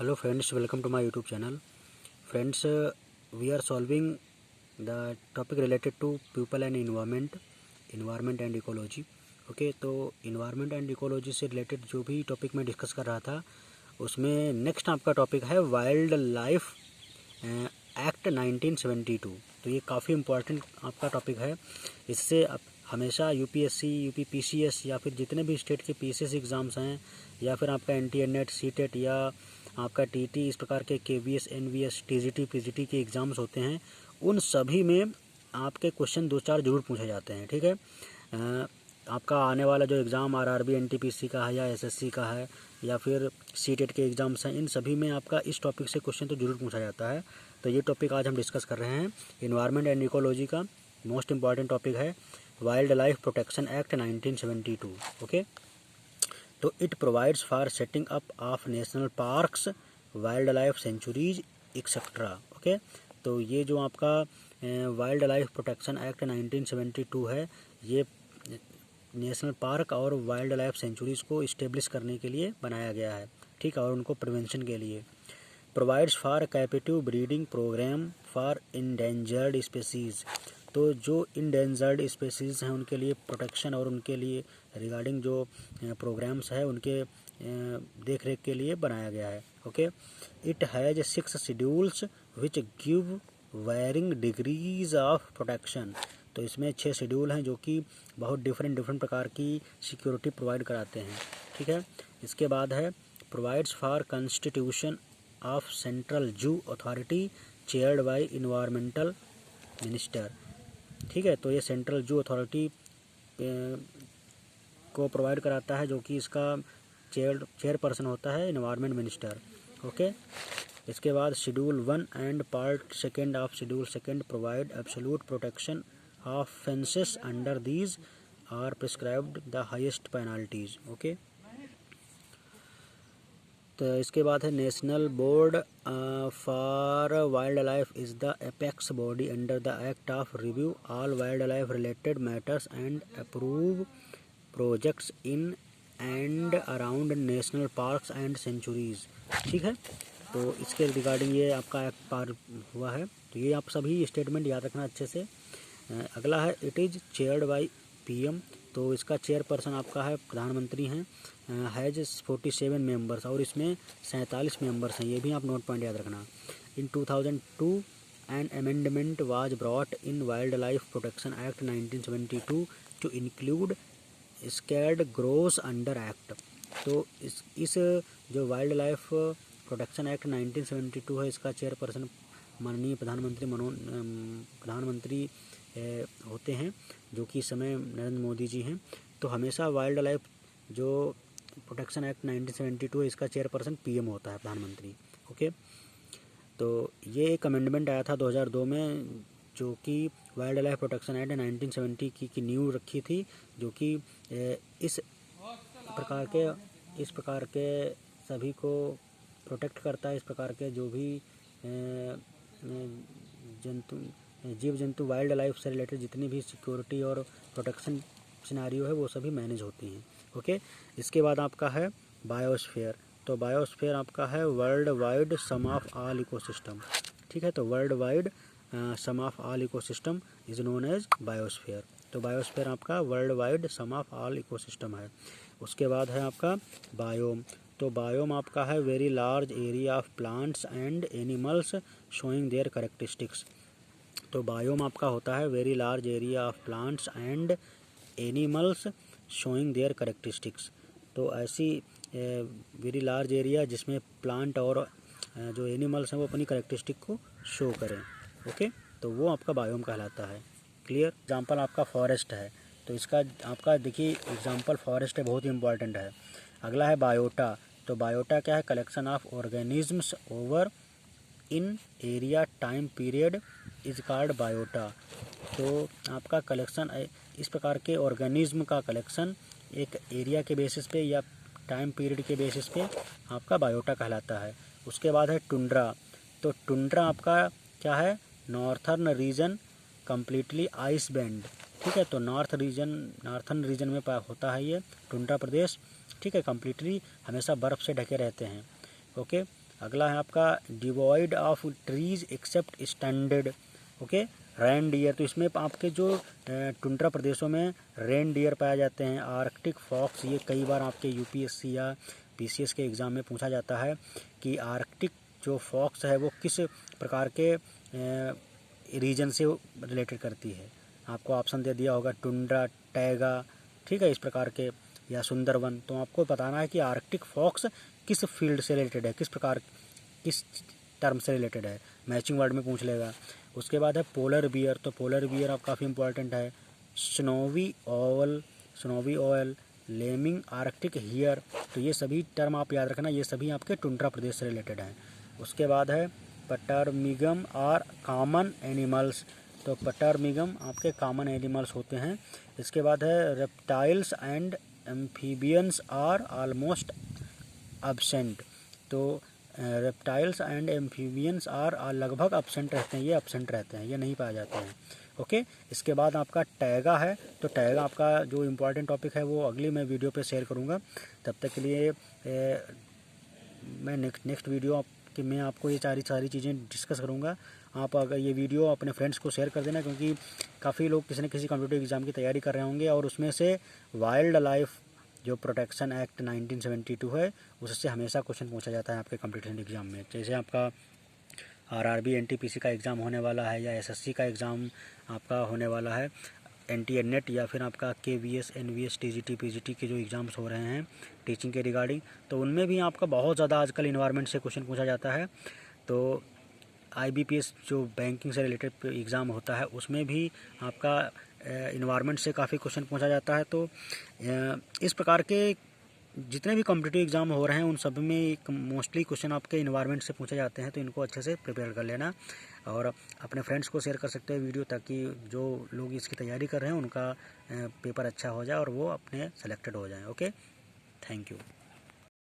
Hello friends, welcome to my YouTube channel. Friends, we are solving the topic related to people and environment and ecology. Okay, तो environment and ecology से related जो भी topic मैं discuss कर रहा था उसमें नेक्स्ट आपका टॉपिक है वाइल्ड लाइफ एक्ट 1972। तो ये काफ़ी इम्पोर्टेंट आपका टॉपिक है। इससे आप हमेशा यूपीएससी, यूपीपीसीएस या फिर जितने भी स्टेट के पीसीएस एग्ज़ाम्स हैं या फिर आपका एनटीए नेट, सीटेट या आपका टीटी, इस प्रकार के केवीएस, एनवीएस, टीजीटी, पीजीटी के एग्ज़ाम्स होते हैं, उन सभी में आपके क्वेश्चन 2-4 जरूर पूछे जाते हैं। ठीक है, आपका आने वाला जो एग्ज़ाम आरआरबी, एनटीपीसी का है या एसएससी का है या फिर सीटेट के एग्ज़ाम्स हैं, इन सभी में आपका इस टॉपिक से क्वेश्चन तो जरूर पूछा जाता है। तो ये टॉपिक आज हम डिस्कस कर रहे हैं। इन्वायरमेंट एंड इकोलॉजी का मोस्ट इम्पॉर्टेंट टॉपिक है wild life protection act 1972। Okay, तो it provides for setting up of national parks, wild life sanctuaries etcetera. Okay, तो ये जो आपका वाइल्ड लाइफ प्रोटेक्शन एक्ट 1972 है, ये नेशनल पार्क और वाइल्ड लाइफ सेंचुरीज़ को इस्टेब्लिश करने के लिए बनाया गया है। ठीक है, और उनको प्रिवेंशन के लिए। Provides for captive breeding programme for endangered species. तो जो इंडेंजर्ड स्पेसीज़ हैं उनके लिए प्रोटेक्शन और उनके लिए रिगार्डिंग जो प्रोग्राम्स है उनके देख रेख के लिए बनाया गया है। Okay, it has 6 schedules which give varying degrees of protection. तो इसमें 6 शेड्यूल हैं जो कि बहुत डिफरेंट प्रकार की सिक्योरिटी प्रोवाइड कराते हैं। ठीक है, इसके बाद है provides for constitution of central zoo authority chaired by environmental minister. ठीक है, तो ये सेंट्रल जू अथॉरिटी को प्रोवाइड कराता है, जो कि इसका चेयरपर्सन होता है इन्वायरमेंट मिनिस्टर। ओके, इसके बाद schedule 1 and part 2 of schedule 2 provide absolute protection of offences under these are prescribed the highest penalties. Okay, तो इसके बाद है national board for wild life is the apex body under the act of review all wild life related matters and approve projects in and around national parks and sanctuaries. ठीक है, तो इसके regarding ये आपका एक्ट पार हुआ है। तो ये आप सभी स्टेटमेंट याद रखना अच्छे से। अगला है it is chaired by PM. तो इसका चेयरपर्सन आपका है प्रधानमंत्री हैं। हैज़ 47 मेंबर्स और इसमें 47 मेंबर्स हैं, ये भी आप नोट पॉइंट याद रखना। In 2002 an amendment was brought in wild life protection act 1972 to include sacred groves under act. तो इस जो वाइल्ड लाइफ प्रोटेक्शन एक्ट 1972 है, इसका चेयरपर्सन माननीय प्रधानमंत्री होते हैं, जो कि इस समय नरेंद्र मोदी जी हैं। तो हमेशा वाइल्ड लाइफ जो प्रोटेक्शन एक्ट 1972 है, इसका चेयरपर्सन पीएम होता है, प्रधानमंत्री। ओके, तो ये एक अमेंडमेंट आया था 2002 में, जो कि वाइल्ड लाइफ प्रोटेक्शन एक्ट 1970 की नींव रखी थी, जो कि इस प्रकार के सभी को प्रोटेक्ट करता है। इस प्रकार के जो भी जीव जंतु वाइल्ड लाइफ से रिलेटेड जितनी भी सिक्योरिटी और प्रोटेक्शन सिनारियो है वो सभी मैनेज होती हैं। ओके, इसके बाद आपका है बायोस्फीयर। तो बायोस्फीयर आपका है world wide sum of all ecosystem. ठीक है, तो world wide sum of all ecosystem is known as biosphere. तो बायोस्फीयर आपका world wide sum of all ecosystem है। उसके बाद है आपका बायोम। तो बायोम आपका है very large area of plants and animals showing there characteristics. तो बायोम आपका होता है very large area of plants and animals showing there characteristics. तो ऐसी वेरी लार्ज एरिया जिसमें प्लांट और जो एनिमल्स हैं वो अपनी कैरेक्टरिस्टिक को शो करें। ओके, तो वो आपका बायोम कहलाता है। क्लियर। एग्जाम्पल आपका फॉरेस्ट है, तो इसका आपका देखिए एग्जाम्पल फॉरेस्ट है, बहुत ही इंपॉर्टेंट है। अगला है बायोटा। तो बायोटा क्या है? Collection of organisms over in area time period is called biota. तो आपका कलेक्शन इस प्रकार के ऑर्गेनिज्म का कलेक्शन एक एरिया के बेसिस पे या टाइम पीरियड के बेसिस पे आपका बायोटा कहलाता है। उसके बाद है टुंड्रा। तो टुंड्रा आपका क्या है? Northern region completely ice bound. ठीक है, तो नॉर्थर्न रीजन में होता है ये टुंड्रा प्रदेश। ठीक है, कम्प्लीटली हमेशा बर्फ़ से ढके रहते हैं। ओके, अगला है आपका devoid of trees except standard, okay, reindeer, तो इसमें आपके जो टुंड्रा प्रदेशों में रेन डियर पाए जाते हैं। आर्कटिक फॉक्स, ये कई बार आपके यूपीएससी या पीसीएस के एग्ज़ाम में पूछा जाता है कि आर्कटिक जो फॉक्स है वो किस प्रकार के रीजन से रिलेटेड करती है। आपको ऑप्शन दे दिया होगा टुंड्रा, टैगा, ठीक है, इस प्रकार के, या सुंदरवन। तो आपको बताना है कि आर्कटिक फॉक्स किस फील्ड से रिलेटेड है, किस प्रकार, किस टर्म से रिलेटेड है, मैचिंग वर्ड में पूछ लेगा। उसके बाद है पोलर बियर, तो पोलर बियर आप काफ़ी इंपॉर्टेंट है। स्नोवी ओवल, लेमिंग आर्कटिक हियर, तो ये सभी टर्म आप याद रखना, ये सभी आपके टुंड्रा प्रदेश से रिलेटेड हैं। उसके बाद है पटर्मिगम आर कॉमन एनिमल्स, तो पटर्मिगम आपके कॉमन एनिमल्स होते हैं। इसके बाद है reptiles and amphibians are almost absent, तो रेप्टाइल्स एंड एम्फीबियंस आर लगभग एब्सेंट रहते हैं, ये एब्सेंट रहते हैं, ये नहीं पाए जाते हैं, ओके। इसके बाद आपका टैगा है, तो टैगा आपका जो इम्पोर्टेंट टॉपिक है वो अगली मैं वीडियो पे शेयर करूँगा। तब तक के लिए मैं नेक्स्ट वीडियो कि मैं आपको ये सारी चीज़ें डिस्कस करूँगा। आप अगर ये वीडियो अपने फ्रेंड्स को शेयर कर देना, क्योंकि काफ़ी लोग किसी न किसी कॉम्पिटिटिव एग्ज़ाम की तैयारी कर रहे होंगे, और उसमें से वाइल्ड लाइफ जो प्रोटेक्शन एक्ट 1972 है, उससे हमेशा क्वेश्चन पूछा जाता है आपके कॉम्पिटिटिव एग्ज़ाम में। जैसे आपका आरआरबी एनटीपीसी का एग्ज़ाम होने वाला है, या एसएससी का एग्ज़ाम आपका होने वाला है, एनटीए-नेट, या फिर आपका केवीएस, एनवीएस, टीजीटी, पीजीटी के जो एग्ज़ाम्स हो रहे हैं टीचिंग के रिगार्डिंग, तो उनमें भी आपका बहुत ज़्यादा आजकल इन्वायरमेंट से क्वेश्चन पूछा जाता है। तो आईबीपीएस जो बैंकिंग से रिलेटेड एग्ज़ाम होता है, उसमें भी आपका इन्वायरमेंट से काफ़ी क्वेश्चन पूछा जाता है। तो इस प्रकार के जितने भी कॉम्पिटिटिव एग्ज़ाम हो रहे हैं उन सब में मोस्टली क्वेश्चन आपके इन्वायरमेंट से पूछे जाते हैं, तो इनको अच्छे से प्रिपेयर कर लेना, और अपने फ्रेंड्स को शेयर कर सकते हैं वीडियो, ताकि जो लोग इसकी तैयारी कर रहे हैं उनका पेपर अच्छा हो जाए और वो अपने सेलेक्टेड हो जाएं। Okay, thank you.